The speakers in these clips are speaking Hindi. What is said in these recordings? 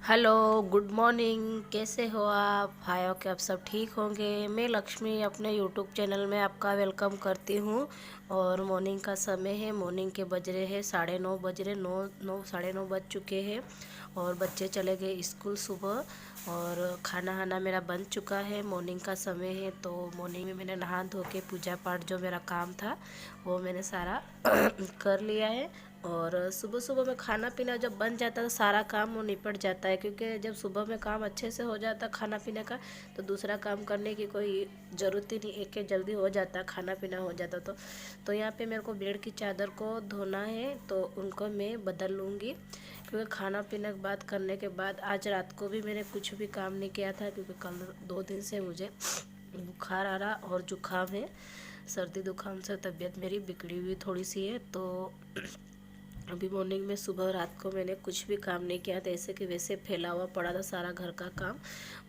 Hello, good morning. कैसे हो आप? आई होप कि आप सब ठीक होंगे। मैं लक्ष्मी अपने यूट्यूब चैनल में आपका वेलकम करती हूँ। और मॉर्निंग का समय है, मॉर्निंग के बज रहे हैं 9:30 बज रहे, 9 बज चुके हैं। और बच्चे चले गए स्कूल सुबह। और खाना वाना मेरा बन चुका है। मॉर्निंग का समय है तो मॉर्निंग में मैंने नहा धो के पूजा पाठ जो मेरा काम था वो मैंने सारा कर लिया है। और सुबह सुबह में खाना पीना जब बन जाता है तो सारा काम वो निपट जाता है, क्योंकि जब सुबह में काम अच्छे से हो जाता है खाना पीने का तो दूसरा काम करने की कोई ज़रूरत ही नहीं, एक एक जल्दी हो जाता, खाना पीना हो जाता। तो यहाँ पे मेरे को बेड की चादर को धोना है तो उनको मैं बदल लूँगी, क्योंकि खाना पीना के बाद करने के बाद आज रात को भी मैंने कुछ भी काम नहीं किया था, क्योंकि कल 2 दिन से मुझे बुखार आ रहा और जुकाम है। सर्दी जुकाम से तबीयत मेरी बिगड़ी हुई थोड़ी सी है। तो अभी मॉर्निंग में सुबह रात को मैंने कुछ भी काम नहीं किया था, ऐसे कि वैसे फैला हुआ पड़ा था सारा घर का काम।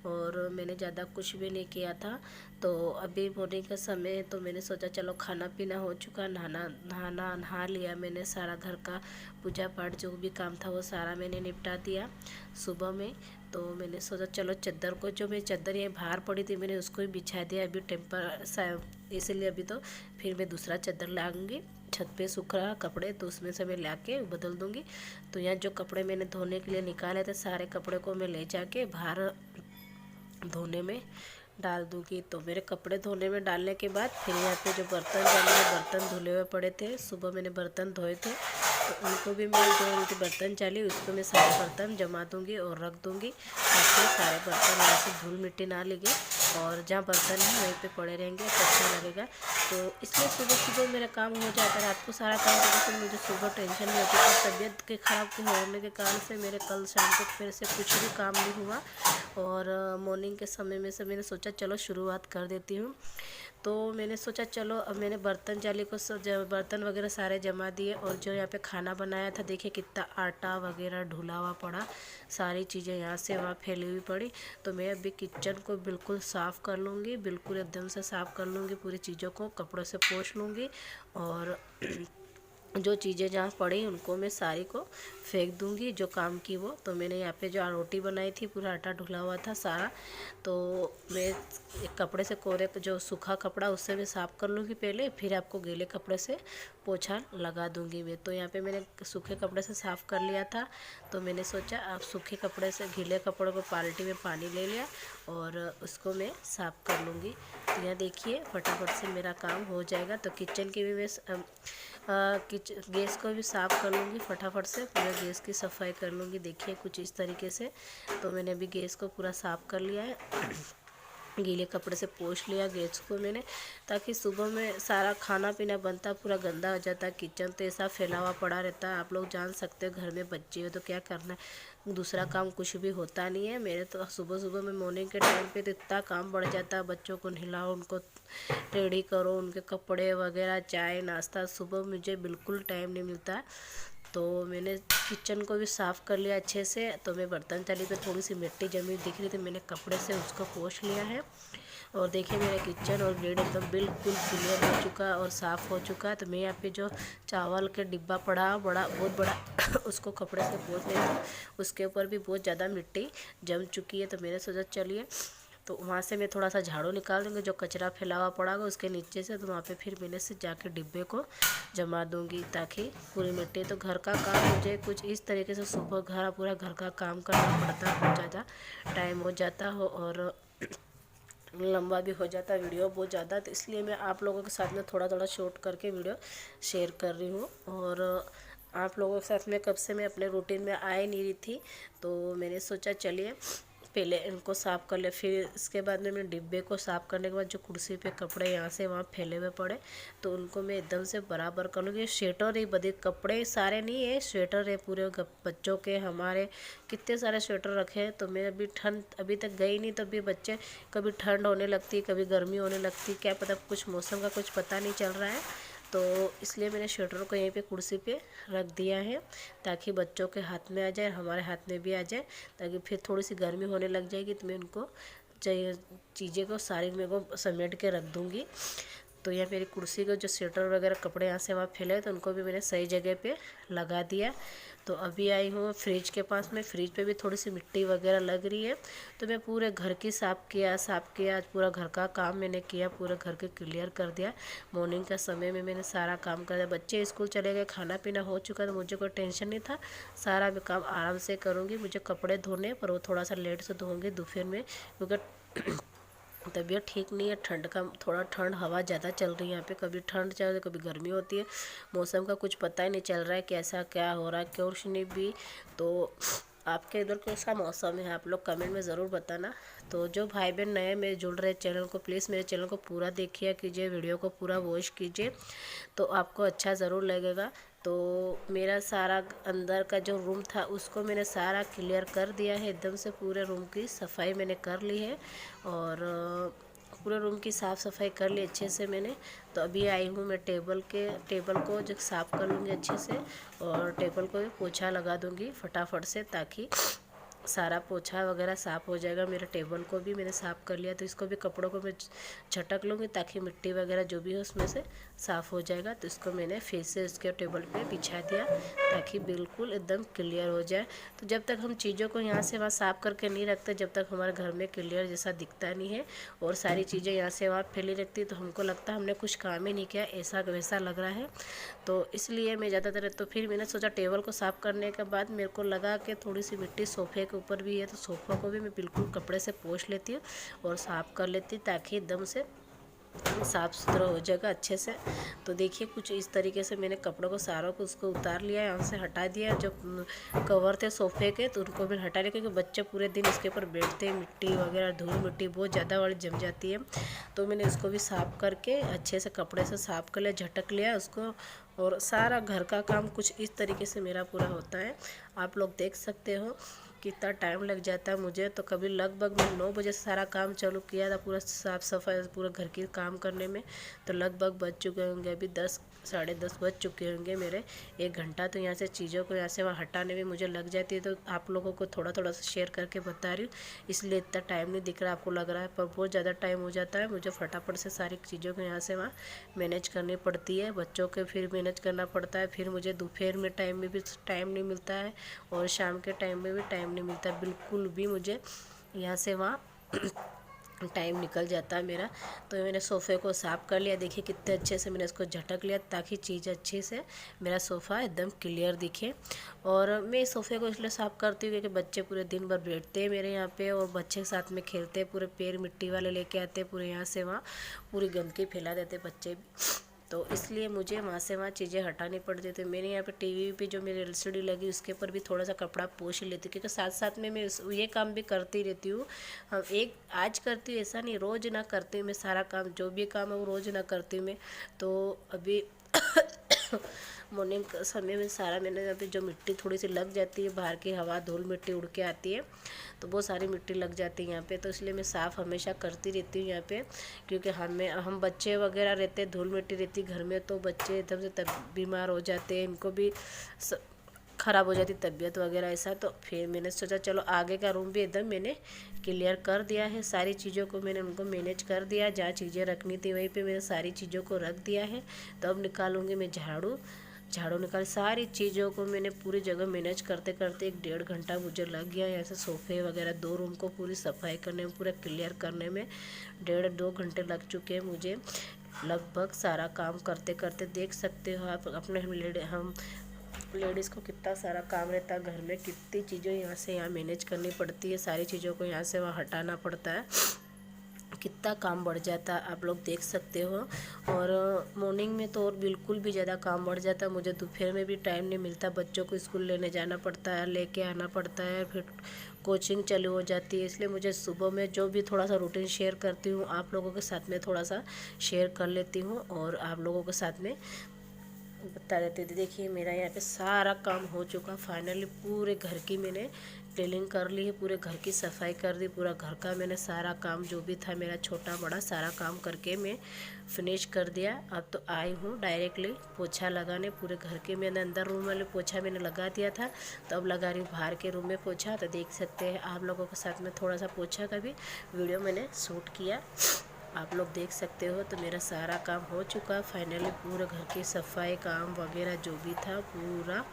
और मैंने ज़्यादा कुछ भी नहीं किया था। तो अभी मॉर्निंग का समय है तो मैंने सोचा चलो खाना पीना हो चुका, नहा लिया मैंने, सारा घर का पूजा पाठ जो भी काम था वो सारा मैंने निपटा दिया सुबह में। तो मैंने सोचा चलो चादर को, जो मेरी चादर ये बाहर पड़ी थी मैंने उसको ही बिछा दिया अभी इसीलिए अभी तो फिर मैं दूसरा चादर लाऊंगी। छत पे सूख रहा कपड़े तो उसमें से मैं ला के बदल दूंगी। तो यहाँ जो कपड़े मैंने धोने के लिए निकाले थे सारे कपड़े को मैं ले जाके बाहर धोने में डाल दूँगी। तो मेरे कपड़े धोने में डालने के बाद फिर यहाँ पे जो बर्तन डाले हैं, बर्तन धुले हुए पड़े थे, सुबह मैंने बर्तन धोए थे तो उनको भी मैं जो उनके बर्तन चाली उसको मैं सारे बर्तन जमा दूँगी और रख दूँगी, ताकि सारे बर्तन यहाँ से धूल मिट्टी ना लगे और जहाँ बर्तन है वहीं पे पड़े रहेंगे तो अच्छा लगेगा। तो इसलिए सुबह सुबह मेरा काम हो जाता है। रात को सारा काम करने से मुझे सुबह टेंशन नहीं होती। और तबीयत के ख़राब होने के कारण से मेरे कल शाम तक फिर से कुछ भी काम नहीं हुआ। और मॉर्निंग के समय में से मैंने सोचा चलो शुरुआत कर देती हूँ। तो मैंने सोचा चलो अब मैंने बर्तन जाली को बर्तन वगैरह सारे जमा दिए। और जो यहाँ पे खाना बनाया था देखिए कितना आटा वगैरह ढुला हुआ पड़ा, सारी चीज़ें यहाँ से वहाँ फैली हुई पड़ी। तो मैं अभी किचन को बिल्कुल साफ़ कर लूँगी, बिल्कुल एकदम से साफ़ कर लूँगी, पूरी चीज़ों को कपड़ों से पोंछ लूँगी। और जो चीज़ें जहाँ पड़ी उनको मैं सारी को फेंक दूँगी जो काम की वो। तो मैंने यहाँ पे जो रोटी बनाई थी पूरा आटा ढुला हुआ था सारा, तो मैं एक कपड़े से कोरे जो सूखा कपड़ा उससे मैं साफ़ कर लूँगी पहले, फिर आपको गीले कपड़े से पोछा लगा दूँगी मैं। तो यहाँ पे मैंने सूखे कपड़े से साफ़ कर लिया था। तो मैंने सोचा अब सूखे कपड़े से गीले कपड़ों को बाल्टी में पानी ले लिया और उसको मैं साफ़ कर लूँगी। तो यहाँ देखिए फटाफट से मेरा काम हो जाएगा। तो किचन की भी मैं गैस को भी साफ़ कर लूँगी फटाफट से, पूरा गैस की सफाई कर लूँगी। देखिए कुछ इस तरीके से। तो मैंने अभी गैस को पूरा साफ़ कर लिया है, गीले कपड़े से पोंछ लिया गैस को मैंने, ताकि सुबह में सारा खाना पीना बनता पूरा गंदा हो जाता। किचन तो ऐसा फैला हुआ पड़ा रहता है, आप लोग जान सकते हो, घर में बच्चे हो तो क्या करना है, दूसरा काम कुछ भी होता नहीं है। मेरे तो सुबह सुबह में मॉर्निंग के टाइम पे तो इतना काम बढ़ जाता है, बच्चों को नहलाओ, उनको रेडी करो, उनके कपड़े वगैरह, चाय नाश्ता, सुबह मुझे बिल्कुल टाइम नहीं मिलता। तो मैंने किचन को भी साफ़ कर लिया अच्छे से। तो मैं बर्तन चाली पे थोड़ी सी मिट्टी जमी दिख रही थी, मैंने कपड़े से उसको पोंछ लिया है। और देखिए मेरा किचन और बेड एकदम बिल्कुल क्लियर हो चुका और साफ़ हो चुका है। तो मैं यहाँ पे जो चावल के डिब्बा पड़ा बड़ा बहुत बड़ा उसको कपड़े से पोंछ रही थी, उसके ऊपर भी बहुत ज़्यादा मिट्टी जम चुकी है। तो मैंने सोचा चलिए तो वहाँ से मैं थोड़ा सा झाड़ू निकाल दूँगी, जो कचरा फैला हुआ पड़ा होगा उसके नीचे से, तो वहाँ पे फिर मैंने से जाके डिब्बे को जमा दूँगी, ताकि पूरी मिट्टी। तो घर का काम मुझे कुछ इस तरीके से सुबह पूरा घर का काम करना पड़ता है, बहुत ज़्यादा टाइम हो जाता हो और लंबा भी हो जाता है वीडियो बहुत ज़्यादा। तो इसलिए मैं आप लोगों के साथ में थोड़ा थोड़ा शॉर्ट करके वीडियो शेयर कर रही हूँ। और आप लोगों के साथ में कब से मैं अपने रूटीन में आ ही नहीं रही थी, तो मैंने सोचा चलिए पहले इनको साफ़ कर ले। फिर इसके बाद में मैं डिब्बे को साफ़ करने के बाद जो कुर्सी पे कपड़े यहाँ से वहाँ फैले हुए पड़े तो उनको मैं एकदम से बराबर कर लूँगी। स्वेटर ही बदे कपड़े सारे नहीं है, स्वेटर है पूरे बच्चों के, हमारे कितने सारे स्वेटर रखे हैं। तो मैं अभी ठंड अभी तक गई नहीं, तो अभी बच्चे कभी ठंड होने लगती कभी गर्मी होने लगती, क्या पता, कुछ मौसम का कुछ पता नहीं चल रहा है। तो इसलिए मैंने स्वेटर को यहीं पे कुर्सी पे रख दिया है, ताकि बच्चों के हाथ में आ जाए, हमारे हाथ में भी आ जाए, ताकि फिर थोड़ी सी गर्मी होने लग जाएगी तो मैं उनको चाहिए चीज़ें को सारी मेरे को समेट के रख दूँगी। तो यहाँ मेरी कुर्सी का जो स्वेटर वगैरह कपड़े यहाँ से वहाँ फैले तो उनको भी मैंने सही जगह पे लगा दिया। तो अभी आई हूँ फ्रिज के पास में, फ्रिज पे भी थोड़ी सी मिट्टी वगैरह लग रही है। तो मैं पूरे घर की साफ़ किया आज पूरा घर का काम मैंने किया, पूरा घर के क्लियर कर दिया। मॉर्निंग का समय में मैंने सारा काम कर दिया। बच्चे स्कूल चले गए, खाना पीना हो चुका, तो मुझे कोई टेंशन नहीं था, सारा मैं काम आराम से करूँगी। मुझे कपड़े धोने पर वो थोड़ा सा लेट से धोऊँगी दोपहर में, क्योंकि तबीयत ठीक नहीं है। ठंड का थोड़ा ठंड हवा ज़्यादा चल रही है यहाँ पे, कभी ठंड चल रही है कभी गर्मी होती है। मौसम का कुछ पता ही नहीं चल रहा है कैसा क्या हो रहा है, कुछ नहीं भी। तो आपके इधर कैसा मौसम है आप लोग कमेंट में ज़रूर बताना। तो जो भाई बहन नए में जुड़ रहे चैनल को, प्लीज़ मेरे चैनल को पूरा देखिए कीजिए, वीडियो को पूरा वॉच कीजिए, तो आपको अच्छा ज़रूर लगेगा। तो मेरा सारा अंदर का जो रूम था उसको मैंने सारा क्लियर कर दिया है, एकदम से पूरे रूम की सफाई मैंने कर ली है। और पूरे रूम की साफ़ सफाई कर ली अच्छे से मैंने। तो अभी आई हूँ मैं टेबल को जो साफ़ कर लूँगी अच्छे से, और टेबल को भी पोछा लगा दूँगी फटाफट से, ताकि सारा पोछा वगैरह साफ़ हो जाएगा। मेरे टेबल को भी मैंने साफ़ कर लिया, तो इसको भी कपड़ों को मैं झटक लूँगी ताकि मिट्टी वगैरह जो भी हो उसमें से साफ़ हो जाएगा। तो इसको मैंने फिर से उसके टेबल पे बिछा दिया ताकि बिल्कुल एकदम क्लियर हो जाए। तो जब तक हम चीज़ों को यहाँ से वहाँ साफ़ करके नहीं रखते, जब तक हमारे घर में क्लियर जैसा दिखता नहीं है और सारी चीज़ें यहाँ से वहाँ फैली रहती, तो हमको लगता है हमने कुछ काम ही नहीं किया, ऐसा वैसा लग रहा है। तो इसलिए मैं ज़्यादातर, तो फिर मैंने सोचा टेबल को साफ़ करने के बाद मेरे को लगा कि थोड़ी सी मिट्टी सोफ़े के ऊपर भी है, तो सोफ़ा को भी मैं बिल्कुल कपड़े से पोंछ लेती हूँ और साफ़ कर लेती, ताकि एकदम से साफ़ सुथरा हो जाएगा अच्छे से। तो देखिए कुछ इस तरीके से मैंने कपड़ों को सारों को उसको उतार लिया, यहाँ से हटा दिया। जो कवर थे सोफ़े के तो उनको भी हटा लिया, क्योंकि बच्चे पूरे दिन इसके ऊपर बैठते हैं, मिट्टी वगैरह धूल मिट्टी बहुत ज़्यादा वाली जम जाती है। तो मैंने इसको भी साफ़ करके अच्छे से कपड़े से साफ़ कर लिया, झटक लिया उसको। और सारा घर का काम कुछ इस तरीके से मेरा पूरा होता है। आप लोग देख सकते हो कितना टाइम लग जाता है मुझे। तो कभी लगभग मैं 9 बजे से सारा काम चालू किया था, पूरा साफ़ सफाई पूरा घर की काम करने में। तो लगभग बज चुके होंगे अभी 10 साढ़े 10 बज चुके होंगे मेरे। 1 घंटा तो यहाँ से चीज़ों को यहाँ से वहाँ हटाने में मुझे लग जाती है। तो आप लोगों को थोड़ा थोड़ा सा शेयर करके बता रही हूँ, इसलिए इतना टाइम नहीं दिख रहा, आपको लग रहा है, पर बहुत ज़्यादा टाइम हो जाता है। मुझे फटाफट से सारी चीज़ों को यहाँ से वहाँ मैनेज करनी पड़ती है, बच्चों के फिर मैनेज करना पड़ता है। फिर मुझे दोपहर में टाइम में भी टाइम नहीं मिलता है, और शाम के टाइम में भी टाइम नहीं मिलता, बिल्कुल भी मुझे यहाँ से वहाँ टाइम निकल जाता है मेरा। तो मैंने सोफ़े को साफ़ कर लिया, देखिए कितने अच्छे से मैंने इसको झटक लिया, ताकि चीज़ अच्छे से मेरा सोफ़ा एकदम क्लियर दिखे। और मैं सोफ़े को इसलिए साफ़ करती हूँ क्योंकि बच्चे पूरे दिन भर बैठते हैं मेरे यहाँ पे, और बच्चे के साथ में खेलते हैं, पूरे पैर मिट्टी वाले लेके आते हैं, पूरे यहाँ से वहाँ पूरी गंदगी फैला देते बच्चे भी। तो इसलिए मुझे वहाँ से वहाँ चीज़ें हटानी पड़ती थी। मैंने यहाँ पे टीवी पे जो मेरी एलसीडी लगी उसके ऊपर भी थोड़ा सा कपड़ा पोंछ लेती हूँ, क्योंकि साथ साथ में मैं ये काम भी करती रहती हूँ। हम एक आज करती हूँ ऐसा नहीं, रोज़ ना करती हूँ मैं सारा काम, जो भी काम है वो रोज़ ना करती हूँ मैं। तो अभी मॉर्निंग समय में सारा मैंने अभी जो मिट्टी थोड़ी सी लग जाती है, बाहर की हवा धूल मिट्टी उड़ के आती है, तो बहुत सारी मिट्टी लग जाती है यहाँ पे। तो इसलिए मैं साफ़ हमेशा करती रहती हूँ यहाँ पे, क्योंकि हम बच्चे वगैरह रहते हैं, धूल मिट्टी रहती घर में, तो बच्चे एकदम से बीमार हो जाते हैं, इनको भी ख़राब हो जाती तबीयत वगैरह ऐसा। तो फिर मैंने सोचा चलो आगे का रूम भी एकदम मैंने क्लियर कर दिया है, सारी चीज़ों को मैंने उनको मैनेज कर दिया, जहाँ चीज़ें रखनी थी वहीं पे मैंने सारी चीज़ों को रख दिया है। तो अब निकालूंगी मैं झाड़ू निकाल, सारी चीज़ों को मैंने पूरी जगह मैनेज करते करते 1 डेढ़ घंटा मुझे लग गया। ऐसे सोफ़े वगैरह 2 रूम को पूरी सफाई करने में, पूरा क्लियर करने में 1.5-2 घंटे लग चुके हैं मुझे लगभग सारा काम करते करते। देख सकते हो आप अपने हम लेडीज़ को कितना सारा काम रहता है घर में, कितनी चीज़ें यहाँ से यहाँ मैनेज करनी पड़ती है, सारी चीज़ों को यहाँ से वहाँ हटाना पड़ता है, कितना काम बढ़ जाता है आप लोग देख सकते हो। और मॉर्निंग में तो और बिल्कुल भी ज़्यादा काम बढ़ जाता है, मुझे दोपहर में भी टाइम नहीं मिलता, बच्चों को स्कूल लेने जाना पड़ता है, लेके आना पड़ता है, फिर कोचिंग चालू हो जाती है। इसलिए मुझे सुबह में जो भी थोड़ा सा रूटीन शेयर करती हूँ आप लोगों के साथ में थोड़ा सा शेयर कर लेती हूँ, और आप लोगों के साथ में बता देते थे। देखिए मेरा यहाँ पे सारा काम हो चुका, फाइनली पूरे घर की मैंने क्लीनिंग कर ली है, पूरे घर की सफाई कर दी, पूरा घर का मैंने सारा काम जो भी था मेरा छोटा बड़ा सारा काम करके मैं फिनिश कर दिया। अब तो आई हूँ डायरेक्टली पोछा लगाने पूरे घर के। मैंने अंदर रूम वाले पोछा मैंने लगा दिया था, तो अब लगा रही हूँ बाहर के रूम में पोछा। तो देख सकते हैं आप लोगों के साथ में थोड़ा सा पोछा का भी वीडियो मैंने शूट किया। आप लोग देख सकते हो। तो मेरा सारा काम हो चुका फाइनली, पूरा घर की सफाई काम वगैरह जो भी था पूरा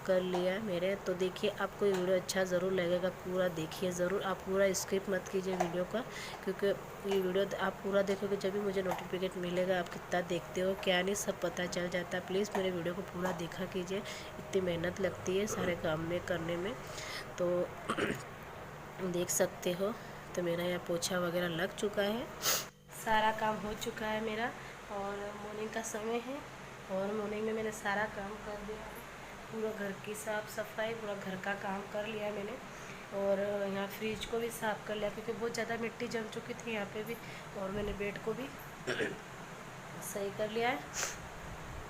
कर लिया मेरे। तो देखिए आपको ये वीडियो अच्छा ज़रूर लगेगा, पूरा देखिए ज़रूर, आप पूरा स्किप मत कीजिए वीडियो का, क्योंकि ये वीडियो आप पूरा देखोगे जब भी मुझे नोटिफिकेशन मिलेगा आप कितना देखते हो क्या नहीं सब पता चल जाता है। प्लीज़ मेरे वीडियो को पूरा देखा कीजिए, इतनी मेहनत लगती है सारे काम में करने में। तो देख सकते हो। तो मेरा यहाँ पोछा वगैरह लग चुका है, सारा काम हो चुका है मेरा, और मॉर्निंग का समय है और मॉर्निंग में मैंने सारा काम कर दिया है, पूरा घर की साफ़ सफाई, पूरा घर का काम कर लिया मैंने। और यहाँ फ्रिज को भी साफ़ कर लिया क्योंकि बहुत ज़्यादा मिट्टी जम चुकी थी यहाँ पे भी, और मैंने बेड को भी सही कर लिया है।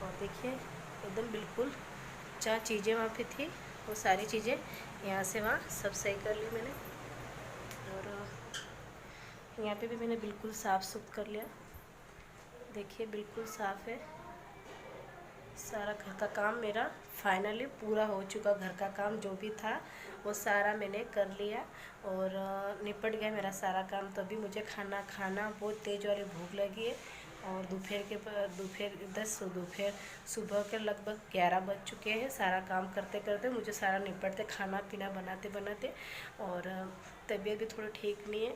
और देखिए एकदम बिल्कुल जहाँ चीज़ें वहाँ पे थी वो सारी चीज़ें यहाँ से वहाँ सब सही कर ली मैंने। और यहाँ पे भी मैंने बिल्कुल साफ़ सुथ कर लिया, देखिए बिल्कुल साफ़ है। सारा घर का काम मेरा फाइनली पूरा हो चुका, घर का काम जो भी था वो सारा मैंने कर लिया और निपट गया मेरा सारा काम। तो अभी मुझे खाना खाना, बहुत तेज़ वाली भूख लगी है, और दोपहर सुबह के लगभग 11 बज चुके हैं सारा काम करते करते, मुझे सारा निपटते खाना पीना बनाते बनाते। और तबीयत भी थोड़ी ठीक नहीं है,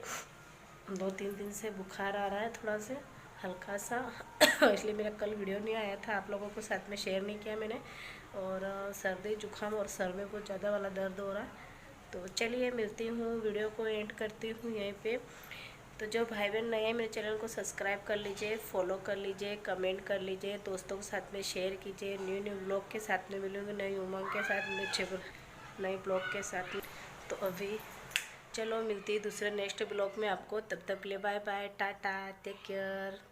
2-3 दिन से बुखार आ रहा है थोड़ा से हल्का सा इसलिए मेरा कल वीडियो नहीं आया था, आप लोगों को साथ में शेयर नहीं किया मैंने। और सर्दी जुकाम और सर में बहुत ज़्यादा वाला दर्द हो रहा है। तो चलिए मिलती हूँ, वीडियो को एंड करती हूँ यहीं पे। तो जो भाई बहन नए हैं मेरे चैनल को सब्सक्राइब कर लीजिए, फॉलो कर लीजिए, कमेंट कर लीजिए, दोस्तों के साथ में शेयर कीजिए। न्यू ब्लॉग के साथ में मिलूँगी, नई उमंग के साथ में, अच्छे नए ब्लॉग के साथ में। तो अभी चलो मिलती है दूसरे नेक्स्ट ब्लॉग में आपको, तब तक के लिए bye bye, tata, take care.